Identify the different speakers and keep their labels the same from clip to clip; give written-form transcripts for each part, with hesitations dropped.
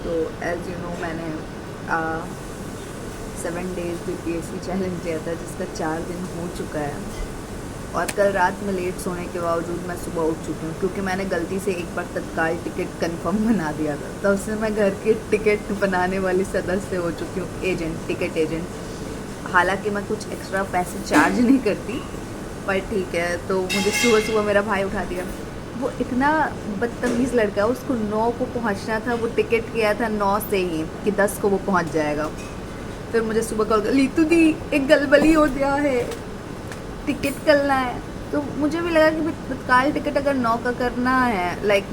Speaker 1: तो as you know मैंने 7 days BPSC challenge लिया था, जिसका 4 दिन हो चुका है। और कल रात में लेट सोने के बावजूद मैं सुबह उठ चुकी हूँ, क्योंकि मैंने गलती से एक बार तत्काल टिकट कंफर्म बना दिया था। तब से मैं घर की टिकट बनाने वाली सदस्य हो चुकी हूँ, एजेंट, टिकट एजेंट। हालांकि मैं कुछ एक्स्ट्रा पैसे चार्ज नहीं करती, पर ठीक है। तो मुझे सुबह सुबह मेरा भाई उठा दिया। वो इतना बदतमीज़ लड़का है, उसको 9 को पहुँचना था, वो टिकट किया था 9 से ही कि 10 को वो पहुँच जाएगा। फिर मुझे सुबह कॉल कर, लीतू दी एक गलबली हो गया है, टिकट करना है। तो मुझे भी लगा कि तत्काल टिकट अगर 9 का करना है लाइक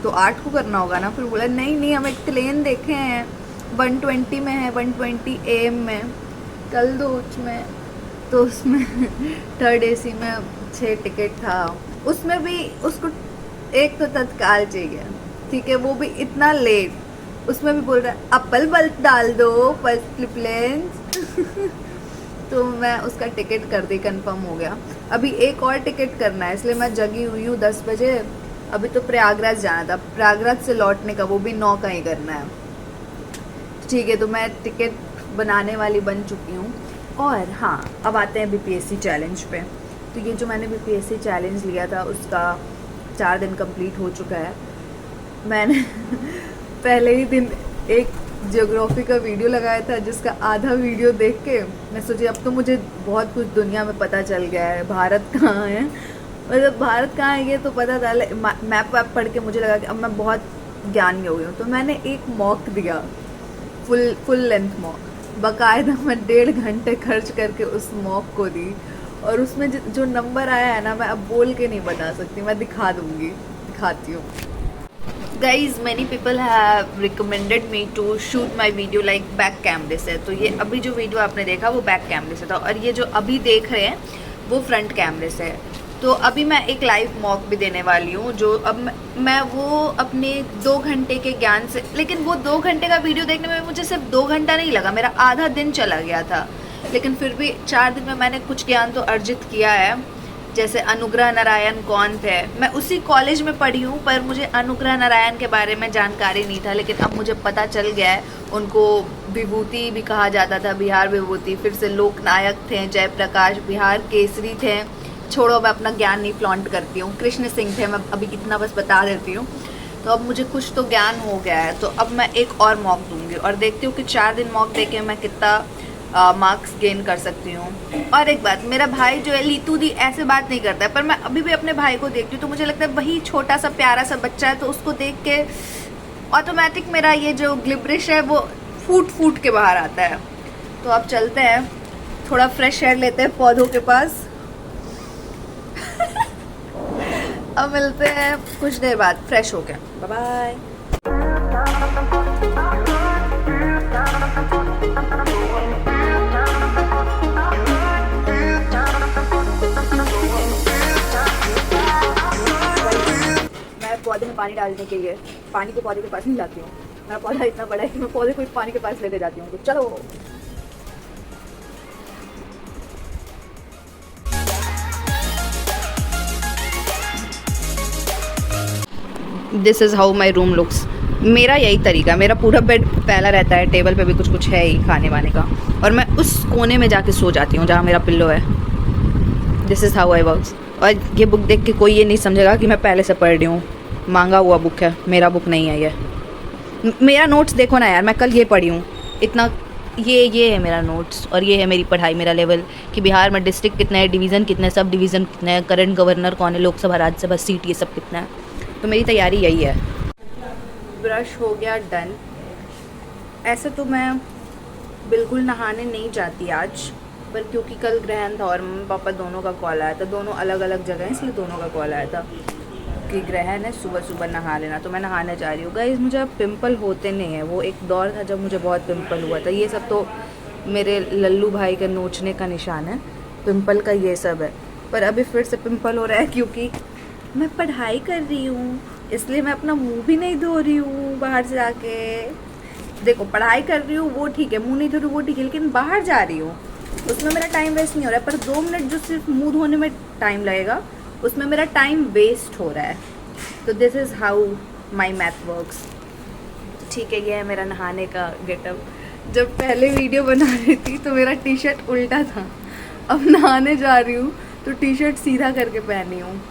Speaker 1: तो 8 को करना होगा ना। फिर बोला नहीं नहीं, हम एक प्लेन देखे हैं 120 में है, 120 AM में कल दोच में। तो उसमें 3rd AC में 6 टिकट था। उसमें भी उसको एक तो तत्काल चाहिए, ठीक है, वो भी इतना लेट। उसमें भी बोल रहा है अप्पल बल्ब डाल दो फर्स्ट प्लेन। तो मैं उसका टिकट कर दी, कंफर्म हो गया। अभी एक और टिकट करना है, इसलिए मैं जगी हुई हूँ 10 बजे। अभी तो प्रयागराज जाना था, प्रयागराज से लौटने का वो भी 9 का ही करना है। ठीक है, तो मैं टिकट बनाने वाली बन चुकी हूँ। और हाँ, अब आते हैं BPSC चैलेंज पे। तो ये जो मैंने BPSC चैलेंज लिया था उसका 4 दिन कंप्लीट हो चुका है। मैंने पहले ही दिन एक ज्योग्राफी का वीडियो लगाया था, जिसका आधा वीडियो देख के मैं सोची अब तो मुझे बहुत कुछ दुनिया में पता चल गया है। भारत कहाँ है, मतलब भारत कहाँ है ये तो पता था। मैप वैप पढ़ के मुझे लगा कि अब मैं बहुत ज्ञानी हो गई हूँ। तो मैंने एक मॉक दिया, फुल लेंथ मॉक। बाकायदा मैं 1.5 घंटे खर्च करके उस मॉक को दी। और उसमें जो नंबर आया है ना, मैं अब बोल के नहीं बता सकती, मैं दिखाती हूँ। Guys, many people have recommended me to shoot my video like back कैमरे से। तो ये अभी जो वीडियो आपने देखा वो बैक कैमरे से था, और ये जो अभी देख रहे हैं वो फ्रंट कैमरे से है। तो अभी मैं एक लाइव मॉक भी देने वाली हूँ, जो अब मैं वो अपने 2 घंटे के ज्ञान से, लेकिन वो 2 घंटे का वीडियो देखने में मुझे सिर्फ 2 घंटा नहीं लगा, मेरा आधा दिन चला गया था। लेकिन फिर भी 4 दिन में मैंने कुछ ज्ञान तो अर्जित किया है। जैसे अनुग्रह नारायण कौन थे, मैं उसी कॉलेज में पढ़ी हूँ, पर मुझे अनुग्रह नारायण के बारे में जानकारी नहीं था। लेकिन अब मुझे पता चल गया है। उनको विभूति भी कहा जाता था, बिहार विभूति। फिर से लोकनायक थे, जयप्रकाश बिहार केसरी थे। छोड़ो, मैं अपना ज्ञान नहीं फ्लॉन्ट करती हूँ। कृष्ण सिंह थे, मैं अभी इतना बस बता देती हूँ। तो अब मुझे कुछ तो ज्ञान हो गया है। तो अब मैं एक और मॉक दूंगी और देखती हूँ कि 4 दिन मॉक देके मैं कितना मार्क्स गेन कर सकती हूँ। और एक बात, मेरा भाई जो है लीतू दी ऐसे बात नहीं करता है, पर मैं अभी भी अपने भाई को देखती हूँ तो मुझे लगता है वही छोटा सा प्यारा सा बच्चा है। तो उसको देख के ऑटोमेटिक मेरा ये जो ग्लिबरिश है वो फूट के बाहर आता है। तो अब चलते हैं, थोड़ा फ्रेश एयर लेते हैं पौधों के पास। अब मिलते हैं कुछ देर बाद फ्रेश होके। Bye bye. पौधे में पानी डालने के लिए पानी को पौधे के पास नहीं लाती हूँ। मेरा पौधा इतना बड़ा है कि मैं पौधे को पानी के पास लेके जाती हूँ। तो चलो, this is how my room looks. मेरा यही तरीका, मेरा पूरा बेड फैला रहता है, टेबल पे भी कुछ कुछ है ही खाने वाने का, और मैं उस कोने में जाके सो जाती हूँ जहाँ मेरा पिल्लो है। This is how I works. और ये बुक देख के कोई ये नहीं समझेगा कि मैं पहले से पढ़ रही हूँ। मांगा हुआ बुक है, मेरा बुक नहीं है ये। मेरा नोट्स देखो ना यार, मैं कल ये पढ़ी हूँ इतना। ये है मेरा नोट्स, और ये है मेरी पढ़ाई, मेरा लेवल कि बिहार में डिस्ट्रिक्ट कितने हैं, डिवीज़न कितने हैं, सब डिवीज़न कितने हैं, करंट गवर्नर कौन है, लोकसभा राज्यसभा सीट, ये सब कितना है। तो मेरी तैयारी यही है। ब्रश हो गया डन। ऐसे तो मैं बिल्कुल नहाने नहीं जाती आज, पर क्योंकि कल ग्रहण था और मम्मी पापा दोनों का कॉल आया था, दोनों अलग अलग जगह, इसलिए दोनों का कॉल आया था कि ग्रहण है, सुबह सुबह नहा लेना। तो मैं नहाने जा रही हूँ। गाइस, मुझे अब पिंपल होते नहीं है। वो एक दौर था जब मुझे बहुत पिंपल हुआ था। ये सब तो मेरे लल्लू भाई के नोचने का निशान है, पिंपल का ये सब है। पर अभी फिर से पिंपल हो रहा है क्योंकि मैं पढ़ाई कर रही हूँ, इसलिए मैं अपना मुँह भी नहीं धो रही हूँ बाहर से आके। देखो, पढ़ाई कर रही हूँ वो ठीक है, मुँह नहीं धो रही वो ठीक है, लेकिन बाहर जा रही हूँ उसमें मेरा टाइम वेस्ट नहीं हो रहा है। पर 2 मिनट जो सिर्फ मुँह धोने में टाइम लगेगा, उसमें मेरा टाइम वेस्ट हो रहा है। तो this is how my math works. ठीक है, ये है मेरा नहाने का गेटअप। जब पहले वीडियो बना रही थी तो मेरा टी शर्ट उल्टा था, अब नहाने जा रही हूँ तो टी शर्ट सीधा करके पहनी हूँ।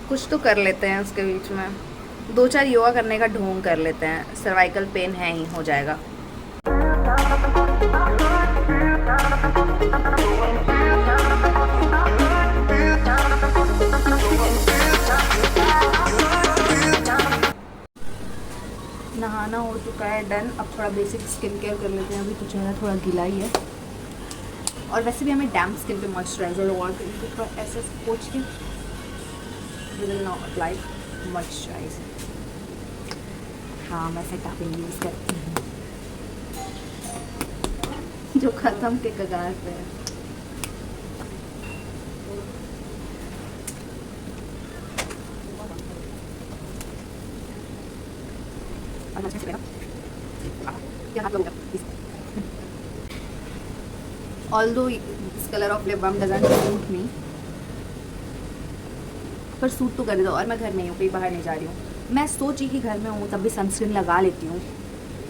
Speaker 1: कुछ तो कर लेते हैं उसके बीच में, 2-4 योगा करने का ढोंग कर लेते हैं, सर्वाइकल पेन है ही, हो जाएगा। नहाना हो चुका है, डन। अब थोड़ा बेसिक स्किन केयर कर लेते हैं, अभी तो चेहरा थोड़ा गीला ही है, और वैसे भी हमें डैम्प स्किन पे मॉइस्चराइजर लगा के इनको थोड़ा ऐसे पोंछ के विल नॉट अप्लाई मॉइस्चराइजर। हाँ, मैं सेटापिन यूज़ करती हूँ जो ख़त्म के कगार पे है। Although this color of lip balm doesn't suit me, पर सूट तो कर दो। और मैं घर में ही हूँ, कहीं बाहर नहीं जा रही हूँ। मैं सोची कि घर में हूँ तब भी सनस्क्रीन लगा लेती हूँ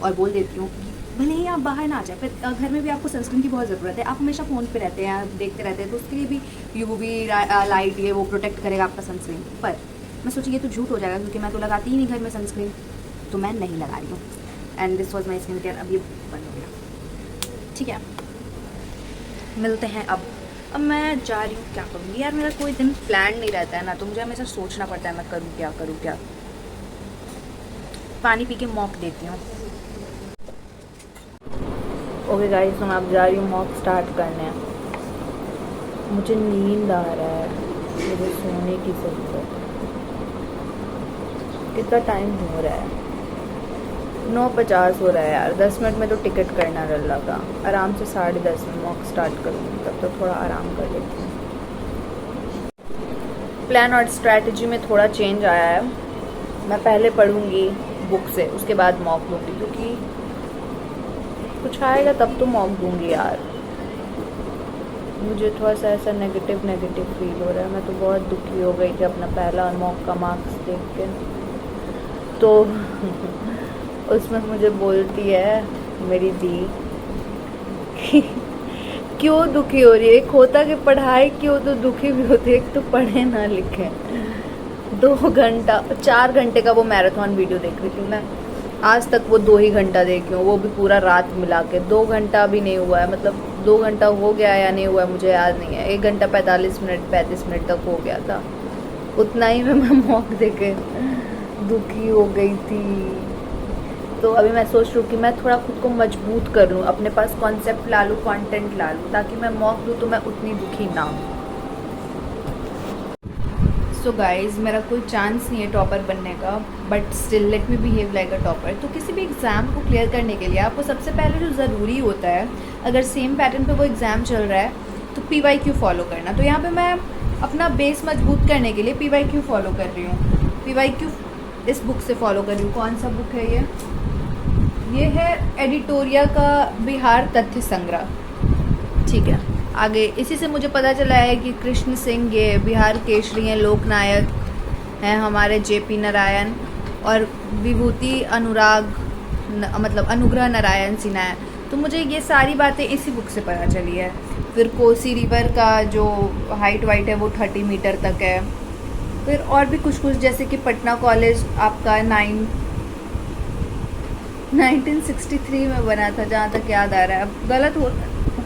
Speaker 1: और बोल देती हूँ भले ही आप बाहर ना जाए, पर घर में भी आपको सनस्क्रीन की बहुत ज़रूरत है। आप हमेशा फ़ोन पे रहते हैं, देखते रहते हैं, तो उसके लिए भी यूवी लाइट ये वो प्रोटेक्ट करेगा आपका सनस्क्रीन। पर मैं सोची ये तो झूठ हो जाएगा, क्योंकि मैं तो लगाती ही नहीं घर में सनस्क्रीन, तो मैं नहीं लगा रही हूँ। And this was my skin care. अब ये बंद हो गया, ठीक है। मिलते हैं अब मैं जा रही हूँ। क्या करूँगी यार, मेरा कोई दिन प्लान नहीं रहता है ना, तो मुझे हमेशा सोचना पड़ता है मैं करूँ क्या। पानी पी के मॉक देती हूँ। ओके गाइस, तो मैं अब जा रही हूँ मॉक स्टार्ट करने। मुझे नींद आ रहा है, मुझे सोने की ज़रूरत है। कितना टाइम हो रहा है? 9:50 हो रहा है यार। 10 मिनट में तो टिकट करना रह लगा। आराम से 10:30 में मॉक स्टार्ट करूँगी, तब तो थोड़ा आराम कर लेती हूँ। प्लान और स्ट्रैटेजी में थोड़ा चेंज आया है। मैं पहले पढ़ूँगी बुक से, उसके बाद मॉक दूँगी, क्योंकि कुछ आएगा तब तो मॉक दूँगी यार। मुझे थोड़ा सा ऐसा नेगेटिव फील हो रहा है। मैं तो बहुत दुखी हो गई थी अपना पहला मॉक का मार्क्स देख के। तो उसमें मुझे बोलती है मेरी दी कि क्यों दुखी हो रही है। एक होता कि पढ़ाई की हो तो दुखी भी होती है, एक तो पढ़े ना लिखे। 4 घंटे का वो मैराथन वीडियो देख रही थी मैं। आज तक वो 2 ही घंटा देखी हूँ, वो भी पूरा रात मिला के। 2 घंटा भी नहीं हुआ है, मतलब 2 घंटा हो गया या नहीं हुआ है मुझे याद नहीं है। 1 घंटा 35 मिनट तक हो गया था। उतना ही में मैं मॉक देखे दुखी हो गई थी। तो अभी मैं सोच रही हूँ कि मैं थोड़ा खुद को मजबूत कर लूँ, अपने पास कॉन्सेप्ट ला लूँ, कंटेंट ला लूँ, ताकि मैं मॉक दूँ तो मैं उतनी दुखी ना हूँ। सो गाइज, मेरा कोई चांस नहीं है टॉपर बनने का, but still let me behave like a topper. तो किसी भी एग्ज़ाम को क्लियर करने के लिए आपको सबसे पहले जो ज़रूरी होता है, अगर सेम पैटर्न पे वो एग्ज़ाम चल रहा है तो PYQ फॉलो करना। तो यहाँ पे मैं अपना बेस मजबूत करने के लिए PYQ फॉलो कर रही हूँ। PYQ इस बुक से फॉलो कर रही हूँ। कौन सा बुक है ये है एडिटोरिया का बिहार तथ्य संग्रह, ठीक है। आगे इसी से मुझे पता चला है कि कृष्ण सिंह ये बिहार केसरी हैं, लोकनायक हैं हमारे JP नारायण, और विभूति अनुग्रह नारायण सिन्हा है। तो मुझे ये सारी बातें इसी बुक से पता चली है। फिर कोसी रिवर का जो हाइट वाइट है वो 30 मीटर तक है। फिर और भी कुछ जैसे कि पटना कॉलेज आपका 1963 में बना था, जहाँ तक याद आ रहा है। अब गलत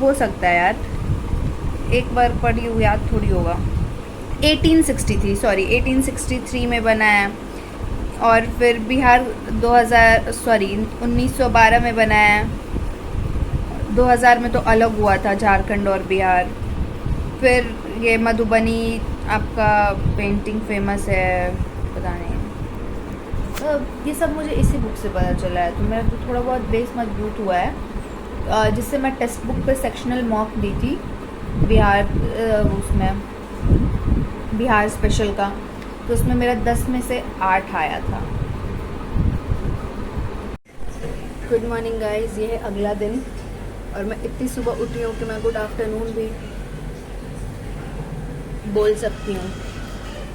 Speaker 1: हो सकता है यार, एक बार पढ़ी हुई याद थोड़ी होगा। 1863 में बना है। और फिर बिहार 1912 में बना है। 2000 में तो अलग हुआ था झारखंड और बिहार। फिर ये मधुबनी आपका पेंटिंग फेमस है, पता नहीं। तो ये सब मुझे इसी बुक से पता चला है। तो मेरा तो थोड़ा बहुत बेस मजबूत हुआ है, जिससे मैं टेक्स्ट बुक पे सेक्शनल मॉक दी थी बिहार स्पेशल का। तो उसमें मेरा 10 में से 8 आया था। गुड मॉर्निंग गाइज, ये है अगला दिन और मैं इतनी सुबह उठी हूँ कि मैं गुड आफ्टरनून भी बोल सकती हूँ।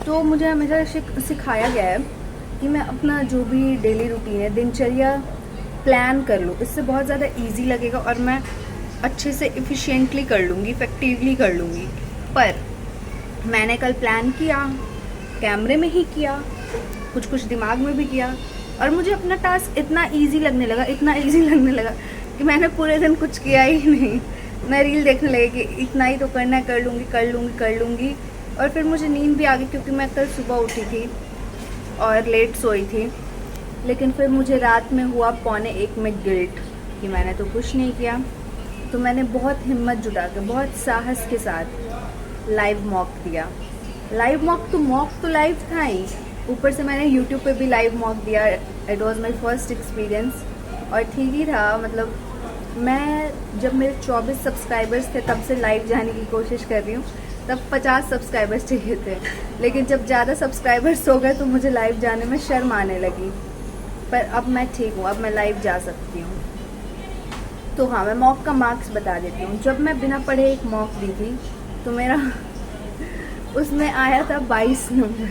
Speaker 1: तो मुझे हमेशा सिखाया गया है कि मैं अपना जो भी डेली रूटीन है, दिनचर्या प्लान कर लूँ। इससे बहुत ज़्यादा इजी लगेगा और मैं अच्छे से इफ़िशिएंटली कर लूँगी, इफ़ेक्टिवली कर लूँगी। पर मैंने कल प्लान किया, कैमरे में ही किया, कुछ दिमाग में भी किया, और मुझे अपना टास्क इतना इजी लगने लगा कि मैंने पूरे दिन कुछ किया ही नहीं। मैं रील देखने लगी कि इतना ही तो करना है, कर लूँगी। और फिर मुझे नींद भी आ गई क्योंकि मैं कल सुबह उठी थी और लेट सोई थी। लेकिन फिर मुझे रात में हुआ 1:45 में गिल्ट कि मैंने तो कुछ नहीं किया। तो मैंने बहुत हिम्मत जुटा के, बहुत साहस के साथ लाइव मॉक दिया। मॉक तो लाइव था ही, ऊपर से मैंने यूट्यूब पे भी लाइव मॉक दिया। It was my first experience और ठीक ही था। मतलब मैं जब मेरे 24 सब्सक्राइबर्स थे तब से लाइव जाने की कोशिश कर रही हूँ। तब 50 सब्सक्राइबर्स चाहिए थे, लेकिन जब ज़्यादा सब्सक्राइबर्स हो गए तो मुझे लाइव जाने में शर्म आने लगी। पर अब मैं ठीक हूँ, अब मैं लाइव जा सकती हूँ। तो हाँ, मैं मॉक का मार्क्स बता देती हूँ। जब मैं बिना पढ़े एक मॉक दी थी तो मेरा उसमें आया था 22 नंबर।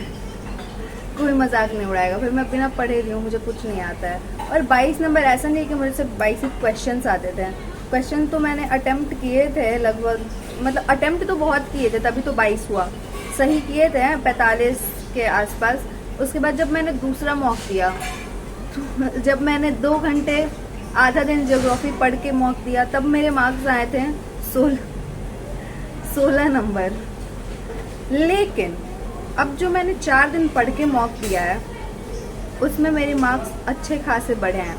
Speaker 1: कोई मजाक नहीं उड़ाएगा, फिर मैं बिना पढ़े दी हूँ, मुझे कुछ नहीं आता है। और 22 नंबर ऐसा नहीं कि मुझे सिर्फ 22 ही क्वेश्चन आते थे। क्वेश्चन तो मैंने अटेम्प्ट किए थे लगभग, मतलब अटेम्प्ट तो बहुत किए थे, तभी तो 22 हुआ। सही किए थे 45 के आसपास। उसके बाद जब मैंने दूसरा मॉक दिया, तो जब मैंने 2 घंटे आधा दिन ज्योग्राफी पढ़ के मॉक दिया, तब मेरे मार्क्स आए थे 16 नंबर। लेकिन अब जो मैंने 4 दिन पढ़ के मॉक दिया है उसमें मेरे मार्क्स अच्छे खासे बढ़े हैं,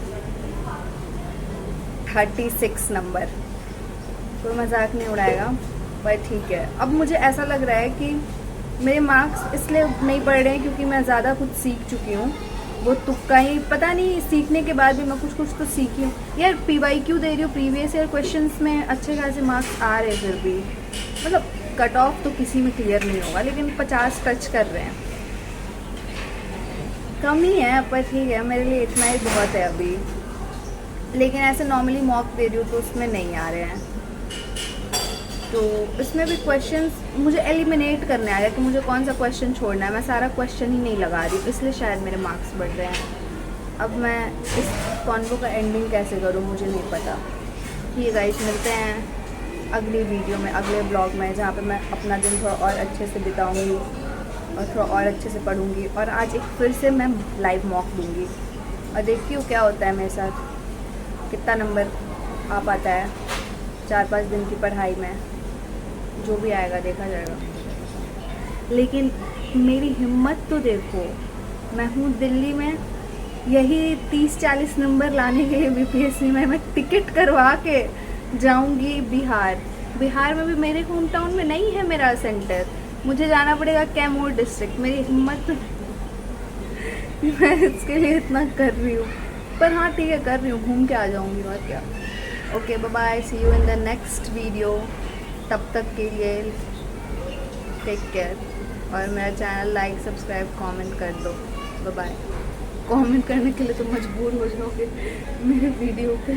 Speaker 1: 36 नंबर। कोई मजाक नहीं उड़ाएगा, पर ठीक है। अब मुझे ऐसा लग रहा है कि मेरे मार्क्स इसलिए नहीं बढ़ रहे हैं क्योंकि मैं ज़्यादा कुछ सीख चुकी हूँ। वो तुक्का ही, पता नहीं, सीखने के बाद भी मैं कुछ तो सीखी हूँ। यार PYQ दे रही हूँ, प्रीवियस ईयर क्वेश्चंस में अच्छे खासे मार्क्स आ रहे, फिर भी मतलब कट ऑफ तो किसी में क्लियर नहीं होगा, लेकिन 50 टच कर रहे हैं। कम ही है, पर ठीक है, मेरे लिए इतना ही बहुत है अभी। लेकिन ऐसे नॉर्मली मॉक दे रही हूँ तो उसमें नहीं आ रहे हैं। तो इसमें भी क्वेश्चंस मुझे एलिमिनेट करने आ रहा है कि मुझे कौन सा क्वेश्चन छोड़ना है। मैं सारा क्वेश्चन ही नहीं लगा रही, इसलिए शायद मेरे मार्क्स बढ़ रहे हैं। अब मैं इस कॉन्वो का एंडिंग कैसे करूँ मुझे नहीं पता। ठीक है गाइस, मिलते हैं अगली वीडियो में, अगले ब्लॉग में, जहाँ पे मैं अपना दिन थोड़ा और अच्छे से बिताऊँगी और थोड़ा और अच्छे से पढ़ूँगी। और आज एक फिर से मैं लाइव मॉक दूँगी और देखती हूँ क्या होता है मेरे साथ, कितना नंबर आ पाता है 4-5 दिन की पढ़ाई में। जो भी आएगा देखा जाएगा। लेकिन मेरी हिम्मत तो देखो, मैं हूँ दिल्ली में, यही 30-40 नंबर लाने के लिए BPSC में मैं टिकट करवा के जाऊंगी बिहार में भी मेरे होम टाउन में नहीं है मेरा सेंटर, मुझे जाना पड़ेगा कैमूर डिस्ट्रिक्ट। मेरी हिम्मत मैं इसके लिए इतना कर रही हूँ, पर हाँ ठीक है, कर रही हूँ, घूम के आ जाऊँगी और क्या। Okay, bye bye, see you in the next video. तब तक के लिए टेक केयर, और मेरा चैनल लाइक, सब्सक्राइब, कमेंट कर दो। Bye bye. कमेंट करने के लिए तो मजबूर हो जाओगे मेरे वीडियो पे।